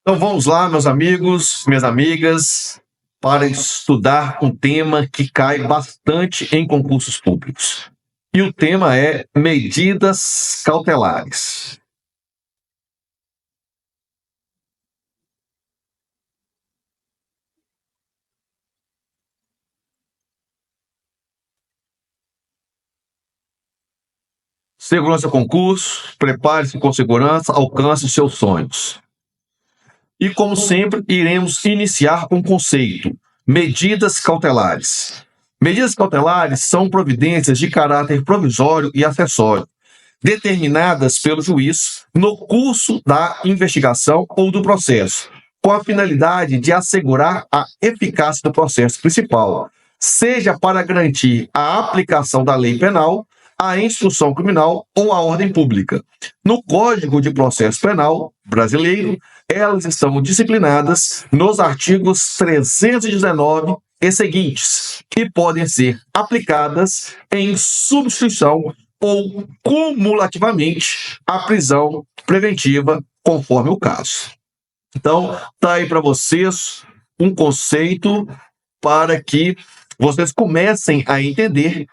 Então vamos lá, meus amigos, minhas amigas, para estudar um tema que cai bastante em concursos públicos. E o tema é medidas cautelares. Segure seu concurso, prepare-se com segurança, alcance seus sonhos. E como sempre, iremos iniciar com o conceito: medidas cautelares. Medidas cautelares são providências de caráter provisório e acessório, determinadas pelo juiz no curso da investigação ou do processo, com a finalidade de assegurar a eficácia do processo principal, seja para garantir a aplicação da lei penal, a instrução criminal ou a ordem pública. No Código de Processo Penal brasileiro, elas estão disciplinadas nos artigos 319 e seguintes, que podem ser aplicadas em substituição ou cumulativamente à prisão preventiva, conforme o caso. Então, tá aí para vocês um conceito para que vocês comecem a entender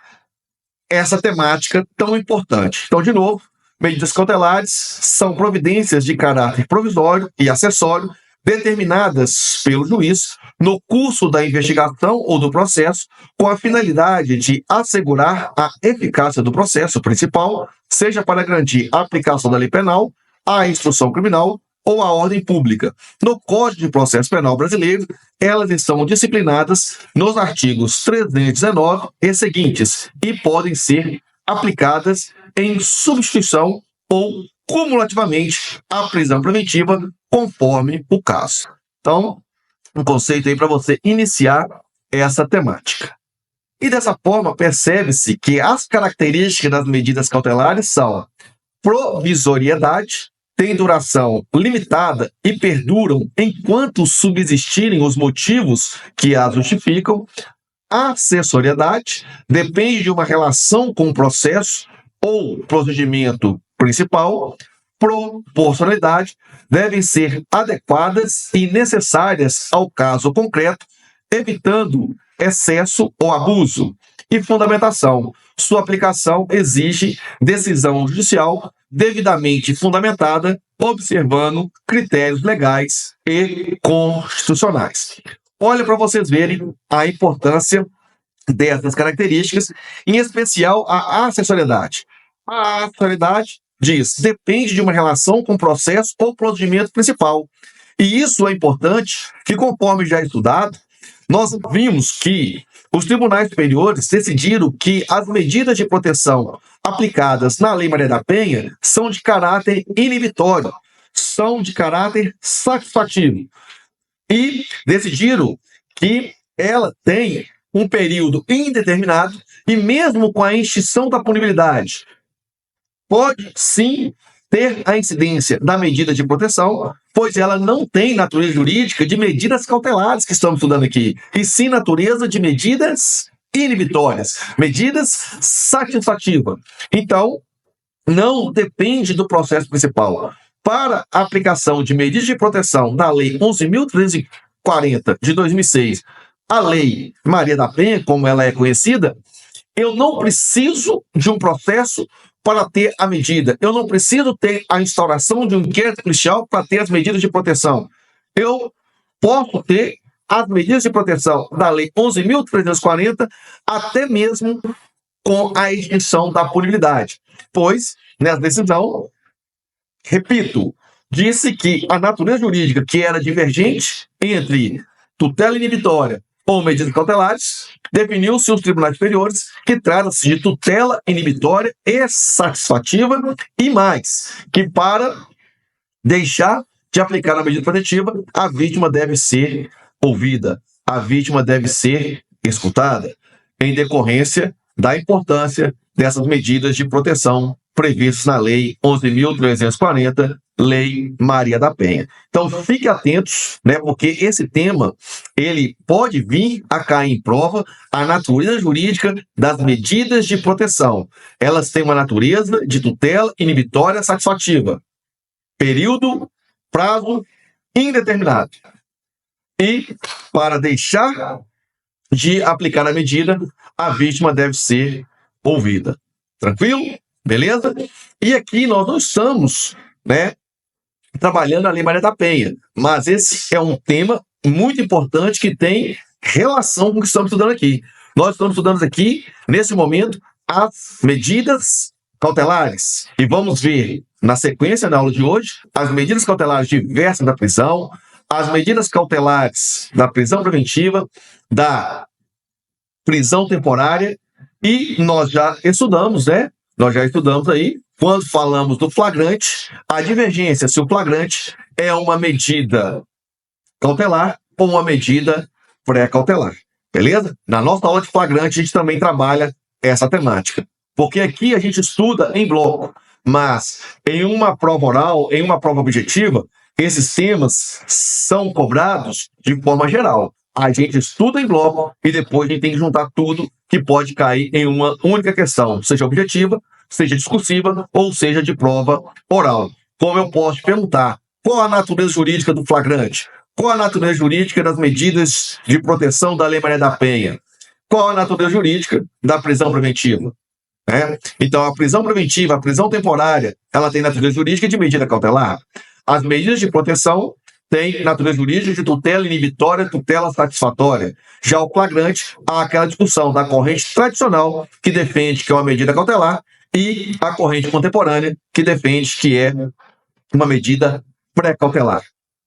essa temática tão importante. Então, de novo, medidas cautelares são providências de caráter provisório e acessório determinadas pelo juiz no curso da investigação ou do processo, com a finalidade de assegurar a eficácia do processo principal, seja para garantir a aplicação da lei penal, a instrução criminal ou a ordem pública. No Código de Processo Penal brasileiro, elas estão disciplinadas nos artigos 319 e seguintes e podem ser aplicadas em substituição ou cumulativamente à prisão preventiva, conforme o caso. Então, um conceito aí para você iniciar essa temática. E dessa forma, percebe-se que as características das medidas cautelares são provisoriedade, têm duração limitada e perduram enquanto subsistirem os motivos que as justificam. Acessoriedade depende de uma relação com o processo ou procedimento principal. Proporcionalidade devem ser adequadas e necessárias ao caso concreto, evitando excesso ou abuso. E fundamentação: sua aplicação exige decisão judicial devidamente fundamentada, observando critérios legais e constitucionais. Olha para vocês verem a importância dessas características, em especial a acessoriedade. A acessoriedade diz, depende de uma relação com o processo ou procedimento principal. E isso é importante, que conforme já estudado, nós vimos que os tribunais superiores decidiram que as medidas de proteção aplicadas na Lei Maria da Penha são de caráter inibitório, são de caráter satisfativo. E decidiram que ela tem um período indeterminado e mesmo com a extinção da punibilidade, pode sim ter a incidência da medida de proteção, pois ela não tem natureza jurídica de medidas cautelares que estamos estudando aqui, e sim natureza de medidas inibitórias, medidas satisfativas. Então, não depende do processo principal. Para a aplicação de medidas de proteção da Lei 11.340 de 2006, a Lei Maria da Penha, como ela é conhecida, eu não preciso de um processo para ter a medida. Eu não preciso ter a instauração de um inquérito policial para ter as medidas de proteção. Eu posso ter as medidas de proteção da Lei 11.340 até mesmo com a extinção da punibilidade. Pois, nessa decisão, repito, disse que a natureza jurídica que era divergente entre tutela inibitória ou medidas cautelares, definiu-se os tribunais superiores que trata-se de tutela inibitória e satisfativa e mais, que para deixar de aplicar a medida protetiva, a vítima deve ser ouvida, a vítima deve ser escutada, em decorrência da importância dessas medidas de proteção previstas na Lei 11.340, Lei Maria da Penha. Então, fiquem atentos, né, porque esse tema, ele pode vir a cair em prova a natureza jurídica das medidas de proteção. Elas têm uma natureza de tutela inibitória satisfativa. Período, prazo indeterminado. E, para deixar de aplicar a medida, a vítima deve ser ouvida. Tranquilo? Beleza? E aqui nós não estamos, trabalhando a Lei Maria da Penha, mas esse é um tema muito importante que tem relação com o que estamos estudando aqui. Nós estamos estudando aqui, nesse momento, as medidas cautelares. E vamos ver, na sequência da aula de hoje, as medidas cautelares diversas da prisão, as medidas cautelares da prisão preventiva, da prisão temporária, e nós já estudamos, aí, quando falamos do flagrante, a divergência se o flagrante é uma medida cautelar ou uma medida pré-cautelar. Beleza? Na nossa aula de flagrante, a gente também trabalha essa temática. Porque aqui a gente estuda em bloco, mas em uma prova oral, em uma prova objetiva, esses temas são cobrados de forma geral. A gente estuda em bloco e depois a gente tem que juntar tudo que pode cair em uma única questão, seja objetiva, seja discursiva ou seja de prova oral. Como eu posso te perguntar, qual a natureza jurídica do flagrante? Qual a natureza jurídica das medidas de proteção da Lei Maria da Penha? Qual a natureza jurídica da prisão preventiva? Então, a prisão preventiva, a prisão temporária, ela tem natureza jurídica de medida cautelar. As medidas de proteção têm natureza jurídica de tutela inibitória, tutela satisfatória. Já o flagrante, há aquela discussão da corrente tradicional, que defende que é uma medida cautelar, e a corrente contemporânea, que defende que é uma medida pré-cautelar.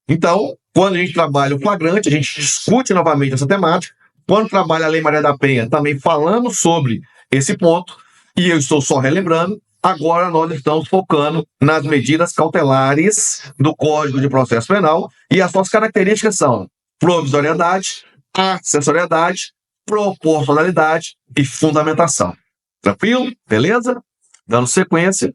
Então, quando a gente trabalha o flagrante, a gente discute novamente essa temática. Quando trabalha a Lei Maria da Penha, também falamos sobre esse ponto, e eu estou só relembrando. Agora nós estamos focando nas medidas cautelares do Código de Processo Penal, e as suas características são provisoriedade, acessoriedade, proporcionalidade e fundamentação. Tranquilo? Beleza? Dando sequência.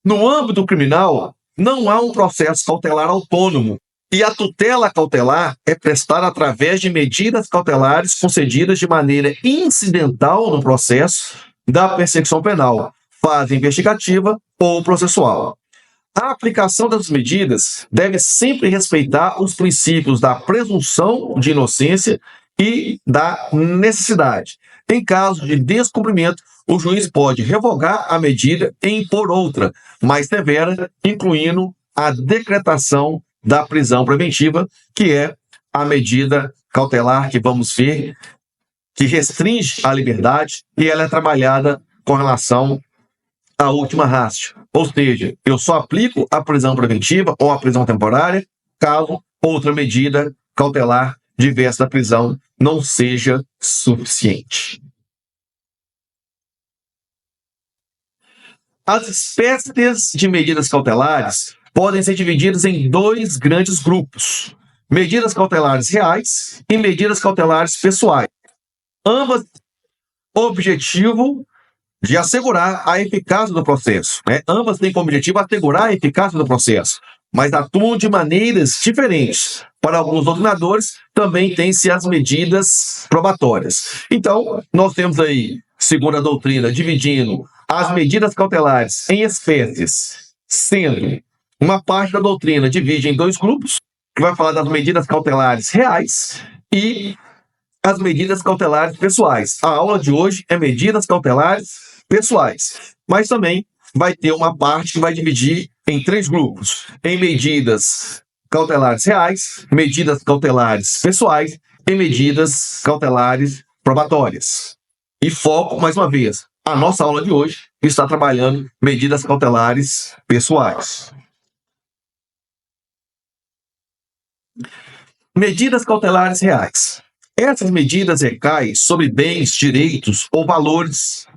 No âmbito criminal, não há um processo cautelar autônomo, e a tutela cautelar é prestada através de medidas cautelares concedidas de maneira incidental no processo da persecução penal, fase investigativa ou processual. A aplicação das medidas deve sempre respeitar os princípios da presunção de inocência e da necessidade. Em caso de descumprimento, o juiz pode revogar a medida e impor outra, mais severa, incluindo a decretação da prisão preventiva, que é a medida cautelar que vamos ver, que restringe a liberdade, e ela é trabalhada com relação à última ratio. Ou seja, eu só aplico a prisão preventiva ou a prisão temporária caso outra medida cautelar diversa da prisão não seja suficiente. As espécies de medidas cautelares podem ser divididas em dois grandes grupos: medidas cautelares reais e medidas cautelares pessoais. Ambas objetivo de assegurar a eficácia do processo. Ambas têm como objetivo assegurar a eficácia do processo, mas atuam de maneiras diferentes. Para alguns doutrinadores, também tem-se as medidas probatórias. Então, nós temos aí, segundo a doutrina, dividindo as medidas cautelares em espécies, sendo uma parte da doutrina divide em dois grupos, que vai falar das medidas cautelares reais e as medidas cautelares pessoais. A aula de hoje é medidas cautelares pessoais, mas também vai ter uma parte que vai dividir em três grupos: em medidas cautelares reais, medidas cautelares pessoais e medidas cautelares probatórias. E foco, mais uma vez, a nossa aula de hoje está trabalhando medidas cautelares pessoais. Medidas cautelares reais. Essas medidas recaem sobre bens, direitos ou valores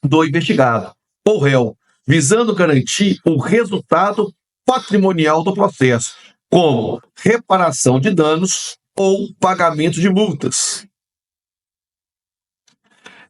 do investigado ou réu, visando garantir o resultado patrimonial do processo, como reparação de danos ou pagamento de multas.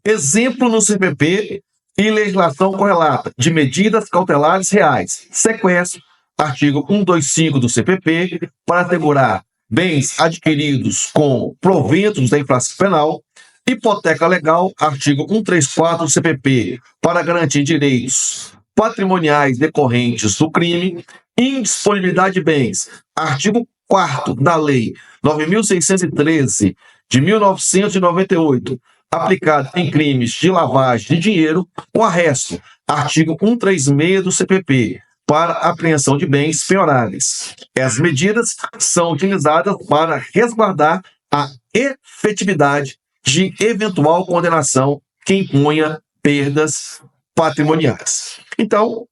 Exemplo no CPP e legislação correlata de medidas cautelares reais: sequestro, artigo 125 do CPP, para assegurar bens adquiridos com proventos da infração penal; hipoteca legal, artigo 134 do CPP, para garantir direitos patrimoniais decorrentes do crime, indisponibilidade de bens. Artigo 4º da Lei 9.613, de 1998, aplicado em crimes de lavagem de dinheiro, com arresto. Artigo 136 do CPP, para apreensão de bens penhoráveis. Essas medidas são utilizadas para resguardar a efetividade de eventual condenação que imponha perdas patrimoniais. Então,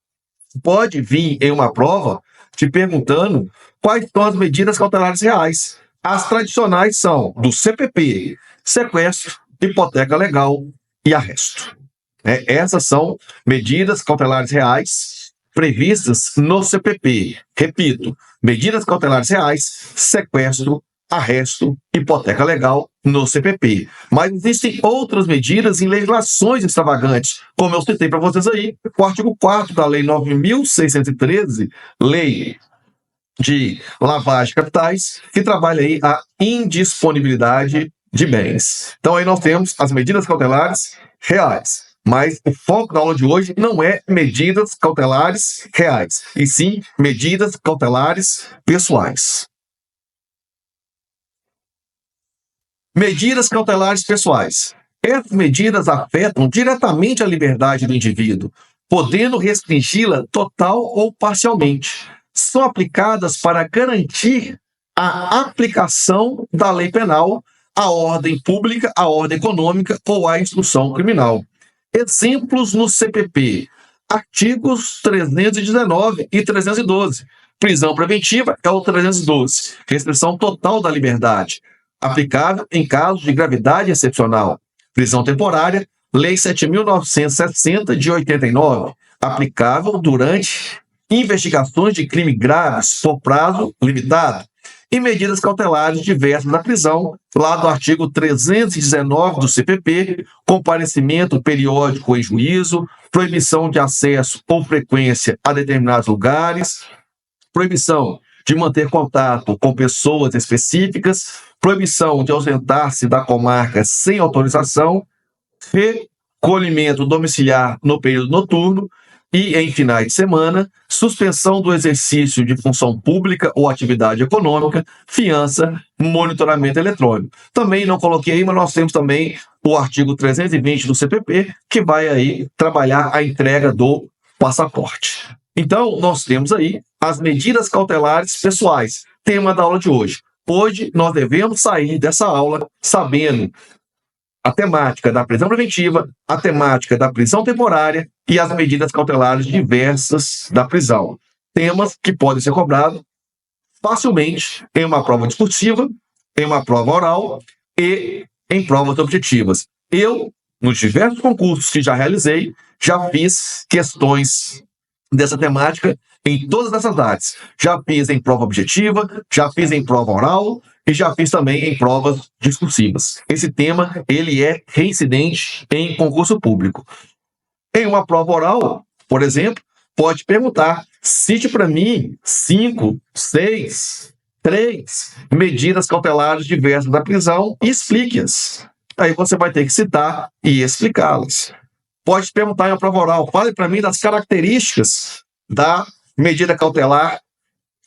pode vir em uma prova te perguntando quais são as medidas cautelares reais. As tradicionais são do CPP: sequestro, hipoteca legal e arresto. Essas são medidas cautelares reais previstas no CPP. Repito, medidas cautelares reais: sequestro, arresto, hipoteca legal no CPP. Mas existem outras medidas em legislações extravagantes, como eu citei para vocês aí, o artigo 4º da Lei 9.613, Lei de Lavagem de Capitais, que trabalha aí a indisponibilidade de bens. Então aí nós temos as medidas cautelares reais. Mas o foco da aula de hoje não é medidas cautelares reais, e sim medidas cautelares pessoais. Medidas cautelares pessoais. Essas medidas afetam diretamente a liberdade do indivíduo, podendo restringi-la total ou parcialmente. São aplicadas para garantir a aplicação da lei penal, à ordem pública, à ordem econômica ou à instrução criminal. Exemplos no CPP: artigos 319 e 312. Prisão preventiva é o 312, restrição total da liberdade, aplicável em casos de gravidade excepcional. Prisão temporária, Lei 7.960 de 89, aplicável durante investigações de crime graves por prazo limitado. E medidas cautelares diversas da prisão, lá do artigo 319 do CPP, comparecimento periódico em juízo, proibição de acesso ou frequência a determinados lugares, proibição de manter contato com pessoas específicas, proibição de ausentar-se da comarca sem autorização, recolhimento domiciliar no período noturno e em finais de semana, suspensão do exercício de função pública ou atividade econômica, fiança, monitoramento eletrônico. Também não coloquei aí, mas nós temos também o artigo 320 do CPP, que vai aí trabalhar a entrega do passaporte. Então, nós temos aí as medidas cautelares pessoais, tema da aula de hoje. Hoje, nós devemos sair dessa aula sabendo a temática da prisão preventiva, a temática da prisão temporária e as medidas cautelares diversas da prisão. Temas que podem ser cobrados facilmente em uma prova discursiva, em uma prova oral e em provas objetivas. Eu, nos diversos concursos que já realizei, já fiz questões dessa temática em todas essas áreas. Já fiz em prova objetiva, já fiz em prova oral e já fiz também em provas discursivas. Esse tema, ele é reincidente em concurso público. Em uma prova oral, por exemplo, pode perguntar: cite para mim 5, 6, 3 medidas cautelares diversas da prisão e explique-as. Aí você vai ter que citar e explicá-las. Pode perguntar em uma prova oral: fale para mim das características da medida cautelar,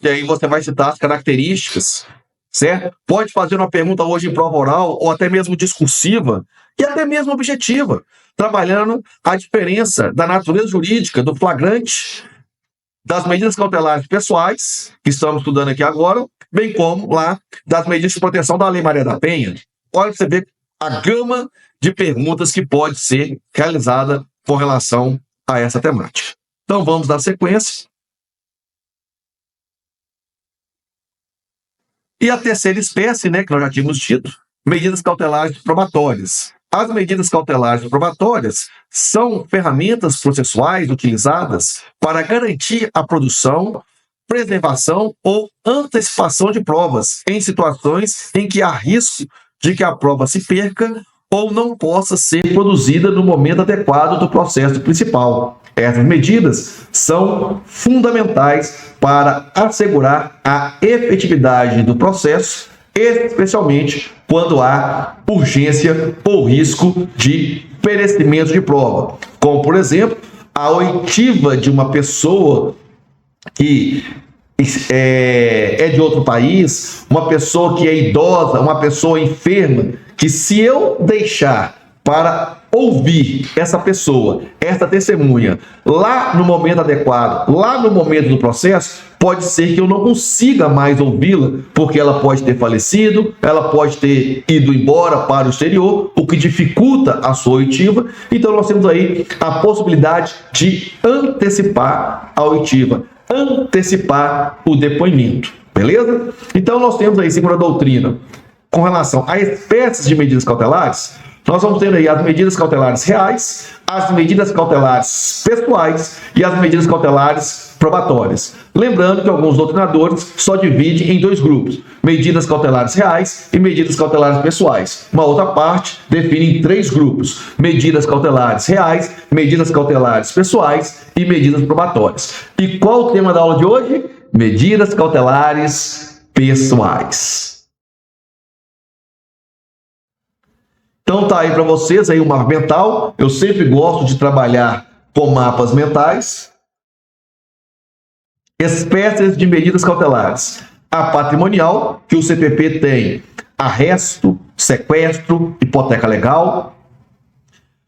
e aí você vai citar as características, certo? Pode fazer uma pergunta hoje em prova oral, ou até mesmo discursiva, e até mesmo objetiva, trabalhando a diferença da natureza jurídica, do flagrante, das medidas cautelares pessoais, que estamos estudando aqui agora, bem como lá das medidas de proteção da Lei Maria da Penha. Olha para você ver a gama de perguntas que pode ser realizada com relação a essa temática. Então vamos dar sequência. E a terceira espécie, que nós já tínhamos dito, medidas cautelares probatórias. As medidas cautelares probatórias são ferramentas processuais utilizadas para garantir a produção, preservação ou antecipação de provas em situações em que há risco de que a prova se perca ou não possa ser produzida no momento adequado do processo principal. Essas medidas são fundamentais para assegurar a efetividade do processo, especialmente quando há urgência ou risco de perecimento de prova, como, por exemplo, a oitiva de uma pessoa que é de outro país, uma pessoa que é idosa, uma pessoa enferma, que se eu deixar para ouvir essa pessoa, essa testemunha, lá no momento adequado, lá no momento do processo, pode ser que eu não consiga mais ouvi-la, porque ela pode ter falecido, ela pode ter ido embora para o exterior, o que dificulta a sua oitiva. Então nós temos aí a possibilidade de antecipar a oitiva, antecipar o depoimento, beleza? Então nós temos aí, segundo a doutrina, com relação a espécies de medidas cautelares, nós vamos ter aí as medidas cautelares reais, as medidas cautelares pessoais e as medidas cautelares probatórias. Lembrando que alguns doutrinadores só dividem em dois grupos, medidas cautelares reais e medidas cautelares pessoais. Uma outra parte define em três grupos, medidas cautelares reais, medidas cautelares pessoais e medidas probatórias. E qual o tema da aula de hoje? Medidas cautelares pessoais. Então tá aí para vocês aí o mapa mental. Eu sempre gosto de trabalhar com mapas mentais. Espécies de medidas cautelares. A patrimonial, que o CPP tem arresto, sequestro, hipoteca legal.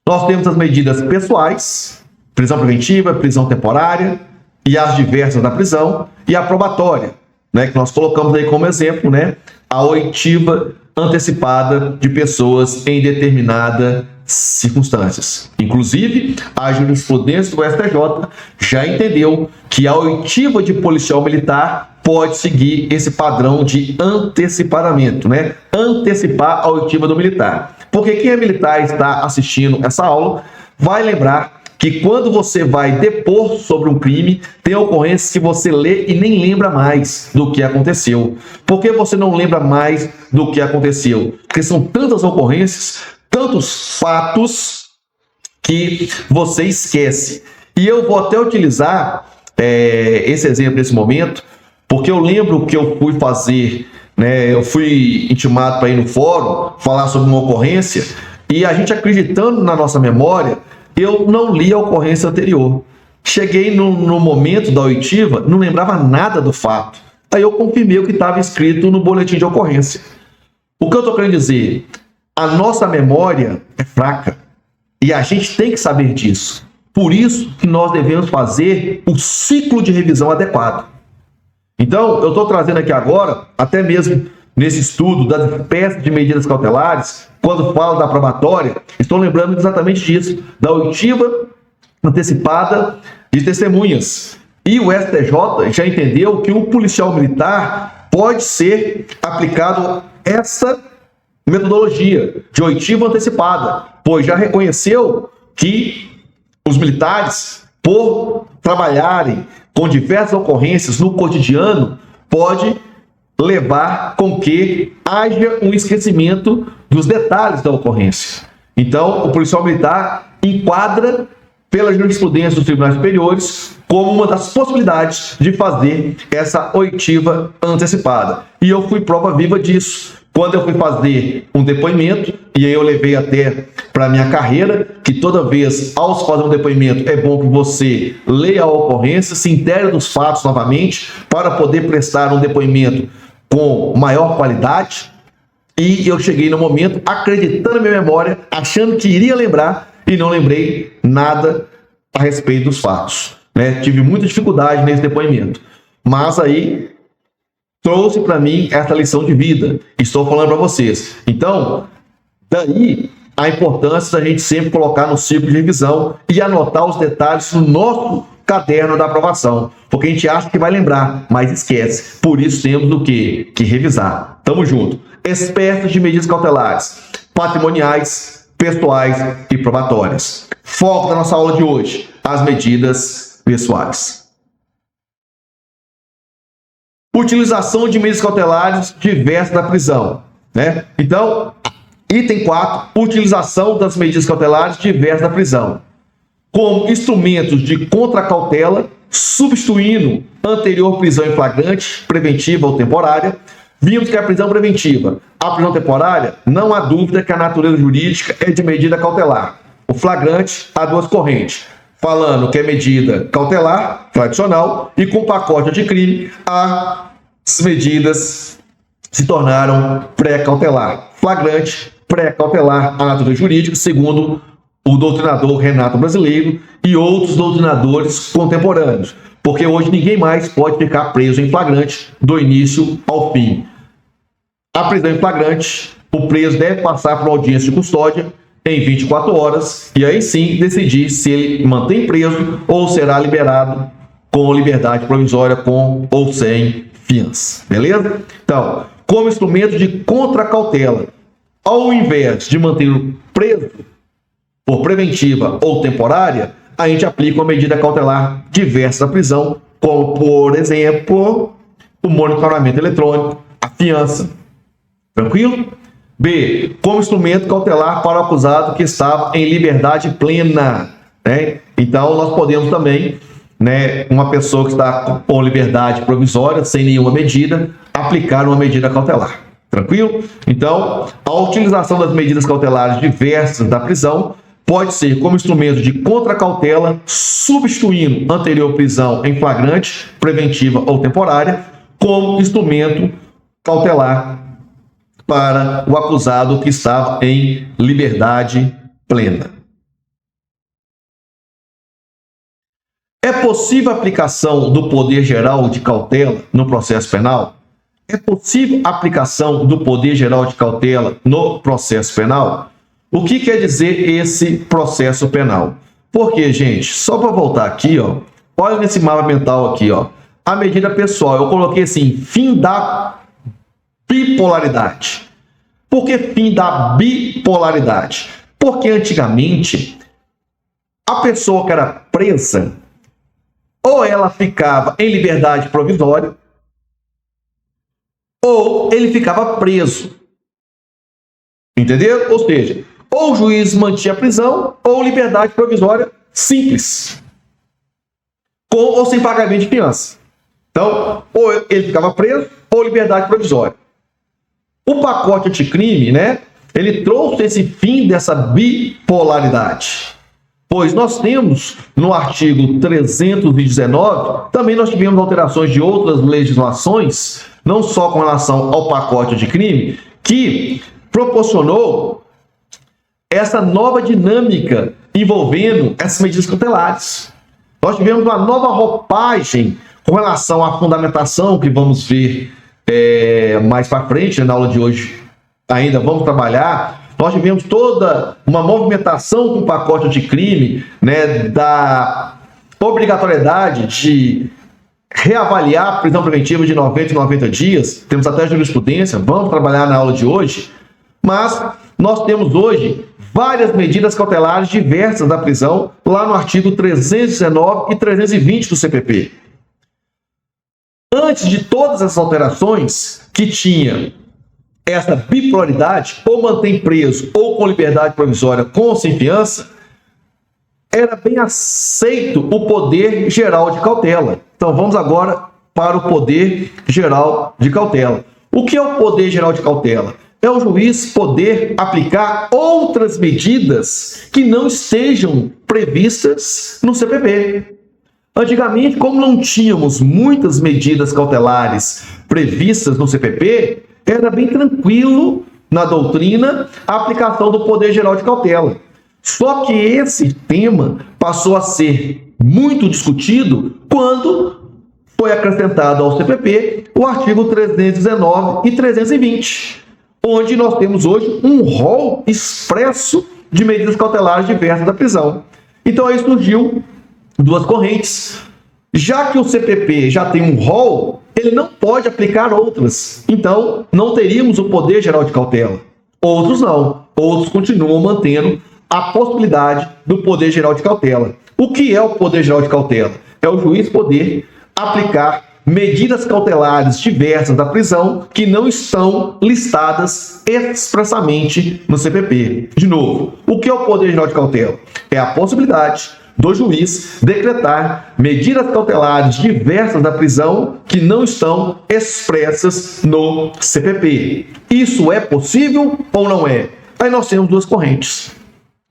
Nós temos as medidas pessoais, prisão preventiva, prisão temporária e as diversas da prisão. E a probatória, né, que nós colocamos aí como exemplo, né, a oitiva antecipada de pessoas em determinadas circunstâncias. Inclusive, a jurisprudência do STJ já entendeu que a oitiva de policial militar pode seguir esse padrão de antecipadamente, né? Antecipar a oitiva do militar. Porque quem é militar e está assistindo essa aula vai lembrar que quando você vai depor sobre um crime, tem ocorrências que você lê e nem lembra mais do que aconteceu. Por que você não lembra mais do que aconteceu? Porque são tantas ocorrências, tantos fatos, que você esquece. E eu vou até utilizar esse exemplo nesse momento, porque eu lembro que eu fui fazer, né, eu fui intimado para ir no fórum, falar sobre uma ocorrência, e a gente acreditando na nossa memória, eu não li a ocorrência anterior. Cheguei no momento da oitiva, não lembrava nada do fato. Aí eu confirmei o que estava escrito no boletim de ocorrência. O que eu estou querendo dizer? A nossa memória é fraca. E a gente tem que saber disso. Por isso que nós devemos fazer o ciclo de revisão adequado. Então, eu estou trazendo aqui agora, até mesmo nesse estudo das espécies de medidas cautelares, quando falo da probatória, estou lembrando exatamente disso, da oitiva antecipada de testemunhas. E o STJ já entendeu que o policial militar pode ser aplicado essa metodologia de oitiva antecipada, pois já reconheceu que os militares, por trabalharem com diversas ocorrências no cotidiano, pode levar com que haja um esquecimento dos detalhes da ocorrência. Então, o policial militar enquadra pela jurisprudência dos tribunais superiores como uma das possibilidades de fazer essa oitiva antecipada. E eu fui prova viva disso. Quando eu fui fazer um depoimento, e aí eu levei até para a minha carreira, que toda vez, ao fazer um depoimento, é bom que você leia a ocorrência, se intere dos fatos novamente, para poder prestar um depoimento com maior qualidade. E eu cheguei no momento acreditando na minha memória, achando que iria lembrar, e não lembrei nada a respeito dos fatos, né? Tive muita dificuldade nesse depoimento, mas aí trouxe para mim essa lição de vida. Estou falando para vocês. Então, daí a importância da gente sempre colocar no ciclo de revisão e anotar os detalhes no nosso caderno da aprovação, porque a gente acha que vai lembrar, mas esquece. Por isso temos o quê? Que revisar. Tamo junto. Espécies de medidas cautelares: patrimoniais, pessoais e probatórias. Foco da nossa aula de hoje: as medidas pessoais. Utilização de medidas cautelares diversas da prisão, né? Então, item 4, utilização das medidas cautelares diversas da prisão, como instrumentos de contracautela, substituindo anterior prisão em flagrante, preventiva ou temporária. Vimos que a prisão preventiva, a prisão temporária, não há dúvida que a natureza jurídica é de medida cautelar. O flagrante, há duas correntes: falando que é medida cautelar tradicional, e com pacote anticrime, as medidas se tornaram pré-cautelar. Flagrante, pré-cautelar, ato jurídico, segundo o doutrinador Renato Brasileiro e outros doutrinadores contemporâneos, porque hoje ninguém mais pode ficar preso em flagrante do início ao fim. A prisão em flagrante, o preso deve passar por uma audiência de custódia em 24 horas e aí sim decidir se ele mantém preso ou será liberado com liberdade provisória com ou sem fiança. Beleza? Então, como instrumento de contracautela, ao invés de manter preso por preventiva ou temporária, a gente aplica uma medida cautelar diversa da prisão, como, por exemplo, o monitoramento eletrônico, a fiança. Tranquilo? B. Como instrumento cautelar para o acusado que estava em liberdade plena. Né? Então, nós podemos também, né, uma pessoa que está com liberdade provisória, sem nenhuma medida, aplicar uma medida cautelar. Tranquilo? Então, a utilização das medidas cautelares diversas da prisão pode ser como instrumento de contracautela, substituindo anterior prisão em flagrante, preventiva ou temporária, como instrumento cautelar para o acusado que estava em liberdade plena. É possível a aplicação do poder geral de cautela no processo penal? É possível a aplicação do poder geral de cautela no processo penal? O que quer dizer esse processo penal? Porque, gente, só para voltar aqui, ó, olha nesse mapa mental aqui, ó, a medida pessoal, eu coloquei assim, fim da bipolaridade. Por que fim da bipolaridade? Porque antigamente, a pessoa que era presa, ou ela ficava em liberdade provisória, ou ele ficava preso. Entendeu? Ou seja, ou o juiz mantinha a prisão, ou liberdade provisória simples, com ou sem pagamento de fiança. Então, ou ele ficava preso, ou liberdade provisória. O pacote anticrime, né, ele trouxe esse fim dessa bipolaridade. Pois nós temos, no artigo 319, também nós tivemos alterações de outras legislações, não só com relação ao pacote anticrime, que proporcionou essa nova dinâmica envolvendo essas medidas cautelares. Nós tivemos uma nova roupagem com relação à fundamentação, que vamos ver mais para frente, na aula de hoje ainda vamos trabalhar. Nós tivemos toda uma movimentação com o pacote anticrime, né, da obrigatoriedade de reavaliar a prisão preventiva de 90 em 90 dias. Temos até jurisprudência, vamos trabalhar na aula de hoje. Mas nós temos hoje várias medidas cautelares diversas da prisão, lá no artigo 319 e 320 do CPP. Antes de todas essas alterações, que tinha essa bipolaridade, ou mantém preso, ou com liberdade provisória, com ou sem fiança, era bem aceito o poder geral de cautela. Então vamos agora para o poder geral de cautela. O que é o poder geral de cautela? É o juiz poder aplicar outras medidas que não estejam previstas no CPP. Antigamente, como não tínhamos muitas medidas cautelares previstas no CPP, era bem tranquilo na doutrina a aplicação do poder geral de cautela. Só que esse tema passou a ser muito discutido quando foi acrescentado ao CPP o artigo 319 e 320, onde nós temos hoje um rol expresso de medidas cautelares diversas da prisão. Então aí surgiu duas correntes. Já que o CPP já tem um rol, ele não pode aplicar outras. Então, não teríamos o poder geral de cautela. Outros não. Outros continuam mantendo a possibilidade do poder geral de cautela. O que é o poder geral de cautela? É o juiz poder aplicar medidas cautelares diversas da prisão que não estão listadas expressamente no CPP. De novo, o que é o poder geral de cautela? É a possibilidade do juiz decretar medidas cautelares diversas da prisão que não estão expressas no CPP. Isso é possível ou não é? Aí nós temos duas correntes.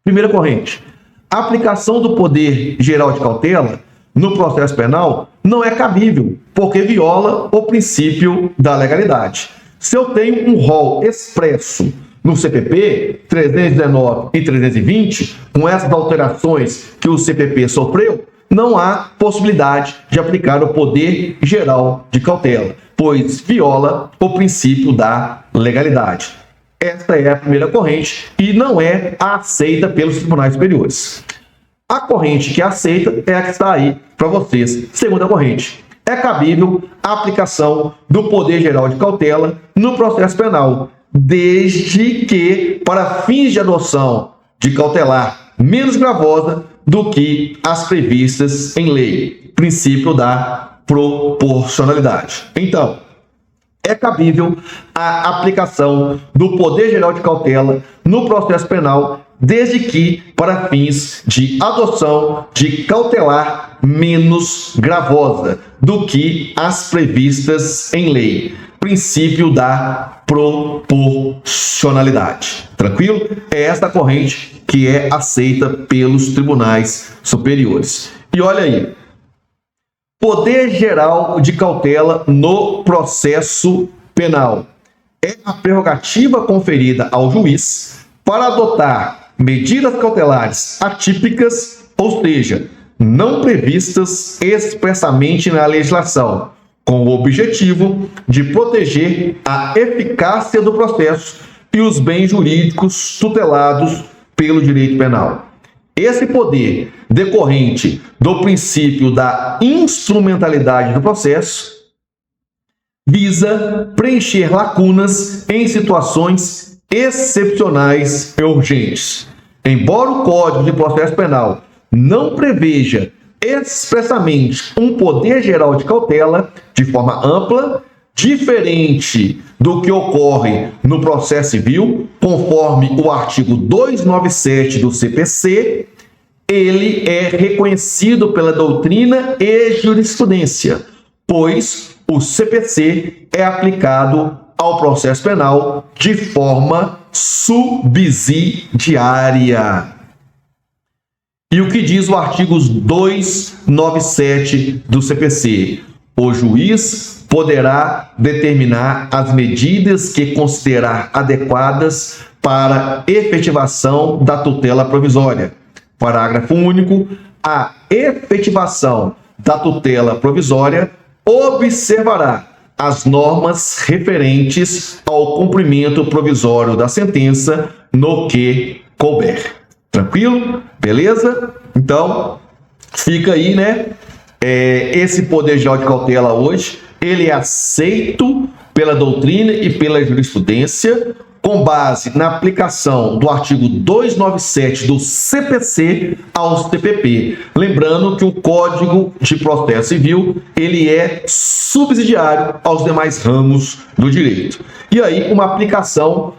Primeira corrente: A aplicação do poder geral de cautela no processo penal não é cabível, porque viola o princípio da legalidade. Se eu tenho um rol expresso no CPP 319 e 320, com essas alterações que o CPP sofreu, não há possibilidade de aplicar o poder geral de cautela, pois viola o princípio da legalidade. Esta é a primeira corrente e não é aceita pelos tribunais superiores. A corrente que aceita é a que está aí para vocês. Segunda corrente. É cabível a aplicação do poder geral de cautela no processo penal, desde que para fins de adoção de cautelar menos gravosa do que as previstas em lei. Princípio da proporcionalidade. Então, é cabível a aplicação do poder geral de cautela no processo penal, desde que para fins de adoção de cautelar menos gravosa do que as previstas em lei. Princípio da proporcionalidade. Tranquilo? É esta corrente que é aceita pelos tribunais superiores. E olha aí, poder geral de cautela no processo penal é a prerrogativa conferida ao juiz para adotar medidas cautelares atípicas, ou seja, não previstas expressamente na legislação, com o objetivo de proteger a eficácia do processo e os bens jurídicos tutelados pelo direito penal. Esse poder decorrente do princípio da instrumentalidade do processo visa preencher lacunas em situações excepcionais e urgentes. Embora o Código de Processo Penal não preveja expressamente um poder geral de cautela de forma ampla, diferente do que ocorre no processo civil, conforme o artigo 297 do CPC, ele é reconhecido pela doutrina e jurisprudência, pois o CPC é aplicado ao processo penal de forma subsidiária. E o que diz o artigo 297 do CPC? O juiz poderá determinar as medidas que considerar adequadas para efetivação da tutela provisória. Parágrafo único. A efetivação da tutela provisória observará as normas referentes ao cumprimento provisório da sentença no que couber. Tranquilo? Beleza? Então, fica aí, né? Esse poder geral de cautela hoje, ele é aceito pela doutrina e pela jurisprudência, com base na aplicação do artigo 297 do CPC ao CPP. Lembrando que o Código de Processo Civil, ele é subsidiário aos demais ramos do direito. E aí, uma aplicação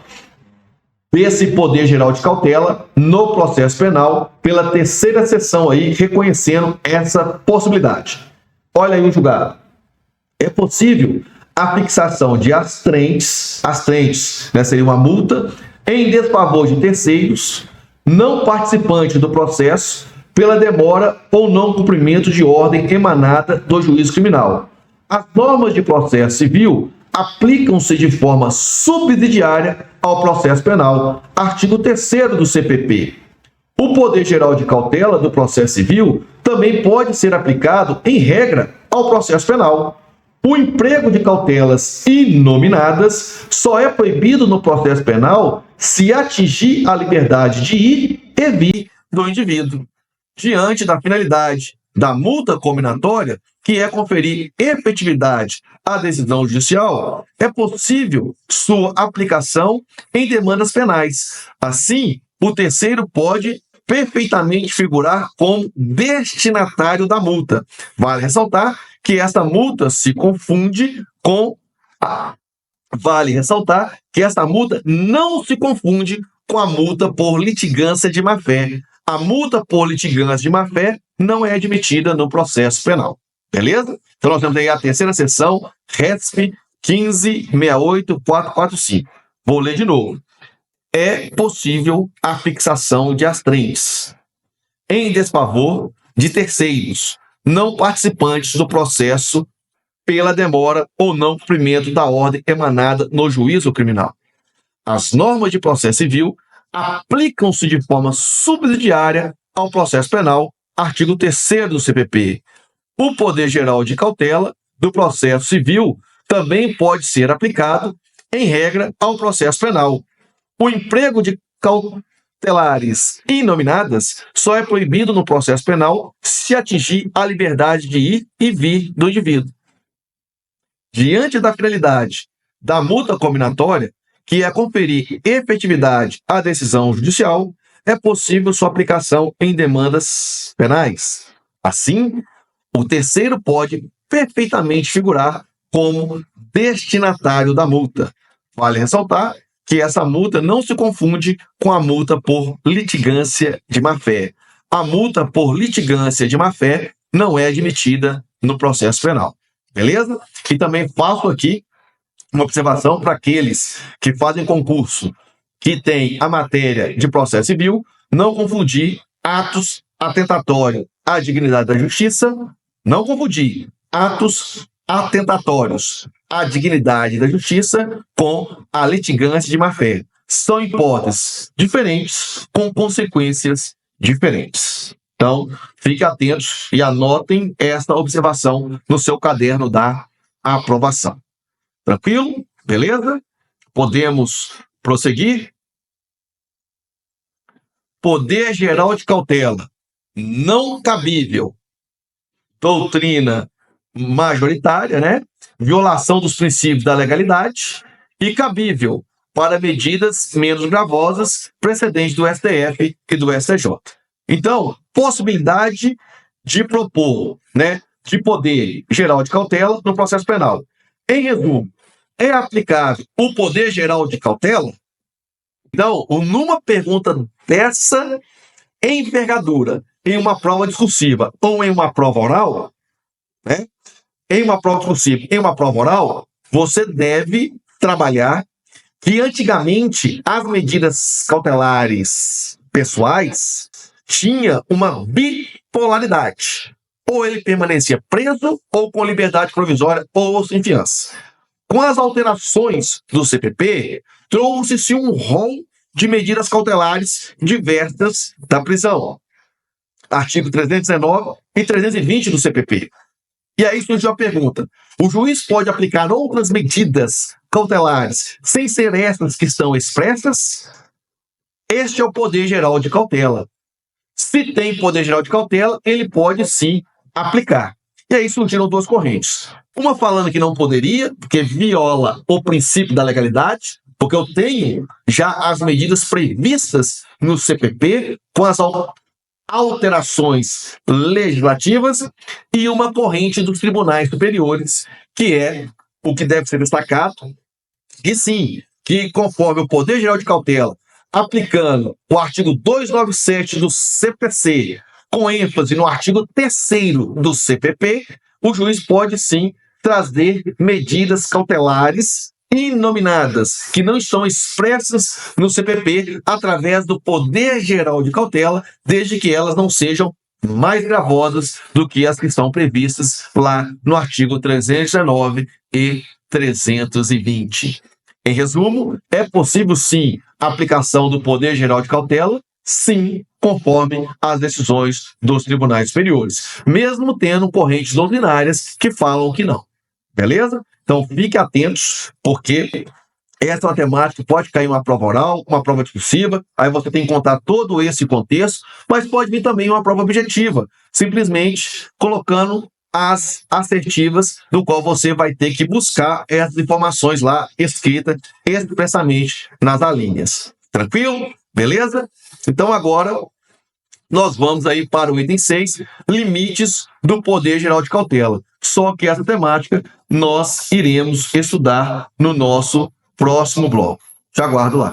desse poder geral de cautela no processo penal pela terceira seção aí, reconhecendo essa possibilidade. Olha aí o julgado. É possível a fixação de astrentes, né, seria uma multa, em desfavor de terceiros, não participantes do processo, pela demora ou não cumprimento de ordem emanada do juízo criminal. As normas de processo civil aplicam-se de forma subsidiária ao processo penal. Artigo 3º do CPP. O poder geral de cautela do processo civil também pode ser aplicado, em regra, ao processo penal. O emprego de cautelas inominadas só é proibido no processo penal se atingir a liberdade de ir e vir do indivíduo, diante da finalidade da multa combinatória, que é conferir efetividade à decisão judicial. É possível sua aplicação em demandas penais. Assim, o terceiro pode perfeitamente figurar como destinatário da multa. Vale ressaltar que esta multa se confunde com Vale ressaltar que esta multa não se confunde com a multa por litigância de má-fé. A multa por litigância de má-fé não é admitida no processo penal. Beleza? Então nós temos aí a terceira seção, RESP 1568445. Vou ler de novo. É possível a fixação de astrentes em desfavor de terceiros, não participantes do processo pela demora ou não cumprimento da ordem emanada no juízo criminal. As normas de processo civil aplicam-se de forma subsidiária ao processo penal, artigo 3º do CPP. O poder geral de cautela do processo civil também pode ser aplicado, em regra, ao processo penal. O emprego de cautelares inominadas só é proibido no processo penal se atingir a liberdade de ir e vir do indivíduo. Diante da finalidade da multa combinatória, que é conferir efetividade à decisão judicial, é possível sua aplicação em demandas penais. Assim, o terceiro pode perfeitamente figurar como destinatário da multa. Vale ressaltar que essa multa não se confunde com a multa por litigância de má-fé. A multa por litigância de má-fé não é admitida no processo penal. Beleza? E também faço aqui uma observação para aqueles que fazem concurso que tem a matéria de processo civil, não confundir atos atentatórios à dignidade da justiça, não confundir atos atentatórios à dignidade da justiça com a litigância de má-fé. São hipóteses diferentes, com consequências diferentes. Então, fiquem atentos e anotem essa observação no seu caderno da aprovação. Tranquilo? Beleza? Podemos prosseguir? Poder geral de cautela não cabível. Doutrina majoritária, né? Violação dos princípios da legalidade e cabível para medidas menos gravosas precedentes do STF e do STJ. Então, possibilidade de propor, né, de poder geral de cautela no processo penal. Em resumo, é aplicável o poder geral de cautela? Então, numa pergunta dessa envergadura, em uma prova discursiva ou em uma prova oral, né? Em uma prova discursiva, em uma prova oral, você deve trabalhar que antigamente as medidas cautelares pessoais tinha uma bipolaridade. Ou ele permanecia preso, ou com liberdade provisória, ou sem fiança. Com as alterações do CPP, trouxe-se um rol de medidas cautelares diversas da prisão. Artigo 319 e 320 do CPP. E aí surgiu a pergunta: o juiz pode aplicar outras medidas cautelares sem ser essas que estão expressas? Este é o poder geral de cautela. Se tem poder geral de cautela, ele pode sim aplicar. E aí surgiram duas correntes. Uma falando que não poderia, porque viola o princípio da legalidade, porque eu tenho já as medidas previstas no CPP com as alterações legislativas, e uma corrente dos tribunais superiores, que é o que deve ser destacado, e sim, que conforme o poder geral de cautela, aplicando o artigo 297 do CPC, com ênfase no artigo 3º do CPP, o juiz pode sim trazer medidas cautelares inominadas, que não estão expressas no CPP, através do poder geral de cautela, desde que elas não sejam mais gravosas do que as que estão previstas lá no artigo 319 e 320. Em resumo, é possível sim a aplicação do poder geral de cautela, sim, conforme as decisões dos tribunais superiores, mesmo tendo correntes doutrinárias que falam que não. Beleza? Então, fiquem atentos, porque essa matemática pode cair uma prova oral, uma prova discursiva, aí você tem que contar todo esse contexto, mas pode vir também uma prova objetiva, simplesmente colocando as assertivas, do qual você vai ter que buscar essas informações lá escritas expressamente nas alíneas. Tranquilo? Beleza? Então, agora nós vamos aí para o item 6, limites do poder geral de cautela. Só que essa temática nós iremos estudar no nosso próximo bloco. Te aguardo lá.